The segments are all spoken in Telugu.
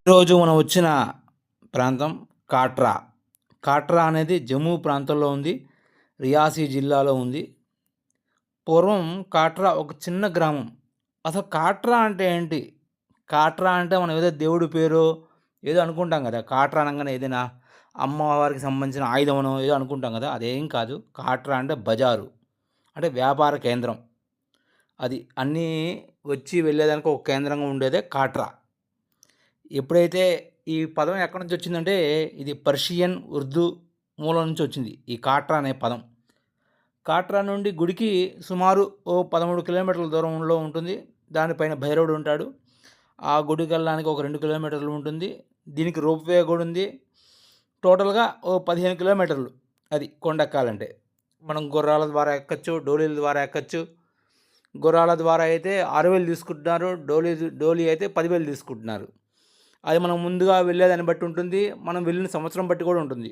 ఈరోజు మనం వచ్చిన ప్రాంతం కాట్రా. కాట్రా అనేది జమ్మూ ప్రాంతంలో ఉంది. రియాసీ జిల్లాలో ఉంది. పూర్వం కాట్రా ఒక చిన్న గ్రామం. అసలు కాట్రా అంటే ఏంటి? కాట్రా అంటే మనం ఏదో దేవుడి పేరో ఏదో అనుకుంటాం కదా! కాట్రా అనంగానే ఏదైనా అమ్మవారికి సంబంధించిన ఆయుధమనో ఏదో అనుకుంటాం కదా! అదేం కాదు. కాట్రా అంటే బజారు. అంటే వ్యాపార కేంద్రం. అది అన్నీ వచ్చి వెళ్ళేదానికి ఒక కేంద్రంగా ఉండేదే కాట్రా. ఎప్పుడైతే ఈ పదం ఎక్కడి నుంచి వచ్చిందంటే ఇది పర్షియన్, ఉర్దూ మూలం నుంచి వచ్చింది. ఈ కాట్రా అనే పదం. కాట్రా నుండి గుడికి సుమారు ఓ 13 కిలోమీటర్ల దూరంలో ఉంటుంది. దానిపైన భైరవుడు ఉంటాడు. ఆ గుడికి వెళ్ళడానికి ఒక 2 కిలోమీటర్లు ఉంటుంది. దీనికి రోప్‌వే కూడా ఉంది. టోటల్‌గా ఓ 15 కిలోమీటర్లు అది కొండెక్కాలంటే. మనం గుర్రాల ద్వారా ఎక్కచ్చు, డోలీల ద్వారా ఎక్కచ్చు. గుర్రాల ద్వారా అయితే 6,000 తీసుకుంటున్నారు. డోలీ అయితే 10,000 తీసుకుంటున్నారు. అది మనం ముందుగా వెళ్ళేదాన్ని బట్టి ఉంటుంది. మనం వెళ్ళిన సంవత్సరం బట్టి కూడా ఉంటుంది.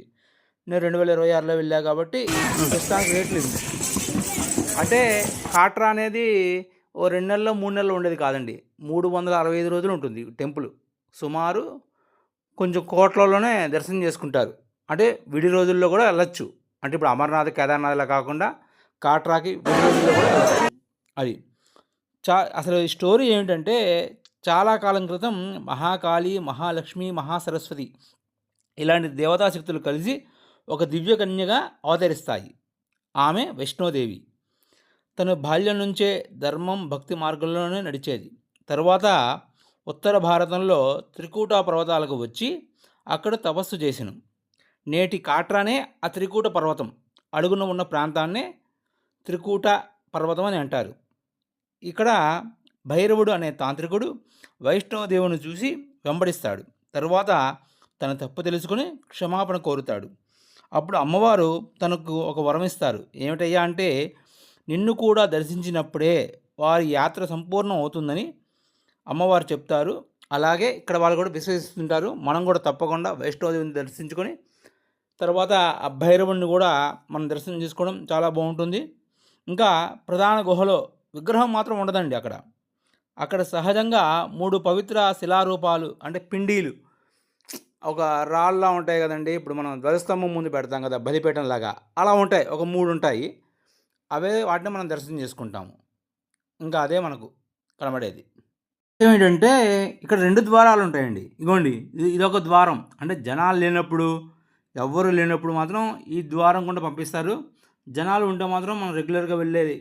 నేను 2026లో వెళ్ళా కాబట్టి ప్రస్తుతానికి రేట్లు ఇవి. అంటే కాట్రా అనేది ఓ 2 నెలల్లో, 3 నెలల్లో ఉండేది కాదండి. 365 రోజులు ఉంటుంది టెంపుల్. సుమారు కొంచెం కోట్లలోనే దర్శనం చేసుకుంటారు. అంటే విడి రోజుల్లో కూడా వెళ్ళొచ్చు. అంటే ఇప్పుడు అమర్నాథ్, కేదార్నాథ్‌లా కాకుండా కాట్రాకి విడి రోజుల్లో కూడా వెళ్ళొచ్చు. అది. అసలు ఈ స్టోరీ ఏంటంటే చాలా కాలం క్రితం మహాకాళి, మహాలక్ష్మి, మహాసరస్వతి ఇలాంటి దేవతాశక్తులు కలిసి ఒక దివ్య కన్యగా అవతరిస్తాయి. ఆమె వైష్ణోదేవి. తను బాల్యం నుంచే ధర్మం, భక్తి మార్గంలోనే నడిచేది. తరువాత ఉత్తర భారతంలో త్రికూట పర్వతాలకు వచ్చి అక్కడ తపస్సు చేసెను. నేటి కాట్రానే ఆ త్రికూట పర్వతం. అడుగున ఉన్న ప్రాంతాన్నే త్రికూట పర్వతం అని అంటారు. ఇక్కడ భైరవుడు అనే తాంత్రికుడు వైష్ణవదేవుని చూసి వెంబడిస్తాడు. తరువాత తన తప్పు తెలుసుకుని క్షమాపణ కోరుతాడు. అప్పుడు అమ్మవారు తనకు ఒక వరం ఇస్తారు. ఏమిటయ్యా అంటే, నిన్ను కూడా దర్శించినప్పుడే వారి యాత్ర సంపూర్ణం అవుతుందని అమ్మవారు చెప్తారు. అలాగే ఇక్కడ వాళ్ళు కూడా విశ్వసిస్తుంటారు. మనం కూడా తప్పకుండా వైష్ణవదేవిని దర్శించుకొని తర్వాత ఆ భైరవుడిని కూడా మనం దర్శనం చేసుకోవడం చాలా బాగుంటుంది. ఇంకా ప్రధాన గుహలో విగ్రహం మాత్రం ఉండదండి అక్కడ. అక్కడ సహజంగా 3 పవిత్ర శిలారూపాలు అంటే పిండీలు ఒక రాళ్ళలా ఉంటాయి కదండీ! ఇప్పుడు మనం ధ్వజస్తంభం ముందు పెడతాం కదా! బలిపీఠంలాగా అలా ఉంటాయి. ఒక 3 ఉంటాయి. అవే వాటిని మనం దర్శనం చేసుకుంటాము. ఇంకా అదే మనకు కనబడేది. ఏమిటంటే ఇక్కడ 2 ద్వారాలు ఉంటాయండి. ఇగోండి ఇదొక ద్వారం. అంటే జనాలు లేనప్పుడు, ఎవ్వరు లేనప్పుడు మాత్రం ఈ ద్వారం గుండా పంపిస్తారు. జనాలు ఉంటే మాత్రం మనం రెగ్యులర్‌గా వెళ్ళేది.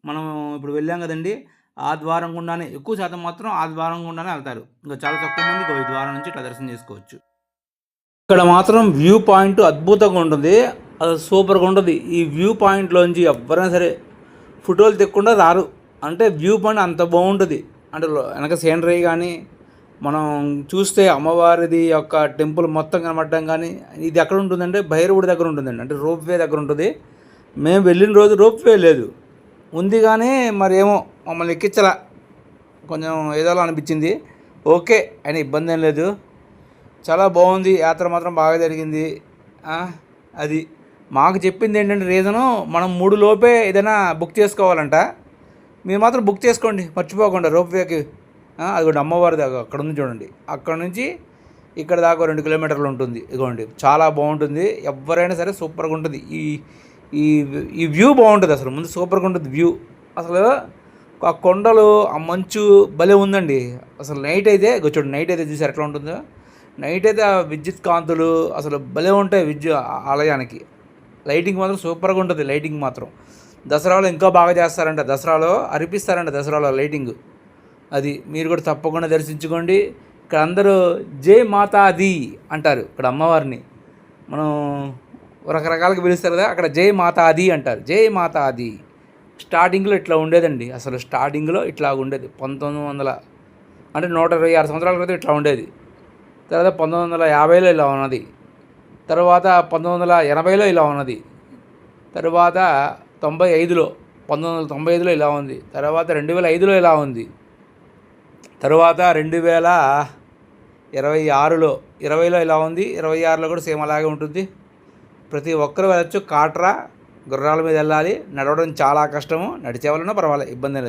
మనం ఇప్పుడు వెళ్ళాం కదండీ! ఆ ద్వారం గుండానే ఎక్కువ శాతం మాత్రం ఆ ద్వారం గుండానే వెళ్తారు. ఇంకా చాలా తక్కువ మంది ఈ ద్వారం నుంచి ఇట్లా దర్శనం చేసుకోవచ్చు. ఇక్కడ మాత్రం వ్యూ పాయింట్ అద్భుతంగా ఉంటుంది. అది సూపర్‌గా ఉంటుంది. ఈ వ్యూ పాయింట్‌లోంచి ఎవ్వరైనా సరే ఫోటోలు తీయకుండా రారు. అంటే వ్యూ పాయింట్ అంత బాగుంటుంది. అంటే వెనక సీనరీ కానీ మనం చూస్తే అమ్మవారిది యొక్క టెంపుల్ మొత్తం కనబడడం కానీ ఇది ఎక్కడ ఉంటుందంటే భైరవుడి దగ్గర ఉంటుందండి. అంటే రోప్‌వే దగ్గర ఉంటుంది. మేము వెళ్ళిన రోజు రోప్‌వే లేదు. ఉంది కానీ మరి ఏమో మమ్మల్ని ఎక్కించలా. కొంచెం ఏదోలా అనిపించింది. ఓకే. అయినా ఇబ్బంది ఏం లేదు. చాలా బాగుంది. యాత్ర మాత్రం బాగా జరిగింది. అది మాకు చెప్పింది ఏంటంటే రీజను మనం 3 లోపే ఏదైనా బుక్ చేసుకోవాలంట. మీరు మాత్రం బుక్ చేసుకోండి మర్చిపోకుండా రోప్‌వేకి. అది కూడా అమ్మవారి దాకా అక్కడ ఉంది చూడండి. అక్కడ నుంచి ఇక్కడ దాకా 2 కిలోమీటర్లు ఉంటుంది. ఇదిగోండి చాలా బాగుంటుంది. ఎవరైనా సరే సూపర్గా ఉంటుంది. ఈ ఈ ఈ వ్యూ బాగుంటుంది. అసలు ముందు సూపర్గా ఉంటుంది వ్యూ. అసలు ఆ కొండలు, ఆ మంచు భలే ఉందండి. అసలు నైట్ అయితే చూడండి, నైట్ అయితే చూసారు ఎట్లా ఉంటుందో. నైట్ అయితే ఆ విద్యుత్ కాంతులు అసలు భలే ఉంటాయి ఆలయానికి. లైటింగ్ మాత్రం సూపర్గా ఉంటుంది. లైటింగ్ మాత్రం దసరాలో ఇంకా బాగా చేస్తారంట. దసరాలో అరిపిస్తారంట దసరాలో లైటింగ్. అది మీరు కూడా తప్పకుండా దర్శించుకోండి. ఇక్కడ అందరూ జై మాతాది అంటారు. ఇక్కడ అమ్మవారిని మనం రకరకాలుగా పిలుస్తారు కదా, అక్కడ జై మాతాది అంటారు. జై మాతాది. స్టార్టింగ్లో ఇట్లా ఉండేదండి. అసలు స్టార్టింగ్లో ఇట్లా ఉండేది 1900 అంటే 126 సంవత్సరాల క్రితం ఇట్లా ఉండేది. తర్వాత 1950లో ఇలా ఉన్నది. తర్వాత 1980లో ఇలా ఉన్నది. తర్వాత 1995లో ఇలా ఉంది. తర్వాత 2005లో ఇలా ఉంది. తర్వాత 2026లో 20లో ఇలా ఉంది. 26లో కూడా సేమ్ అలాగే ఉంటుంది. ప్రతి ఒక్కరు వెళ్ళచ్చు. కాట్రా గుర్రాల మీద వెళ్ళాలి. నడవడం చాలా కష్టము. నడిచే వాళ్ళన్నా పర్వాలేదు, ఇబ్బంది లేదు.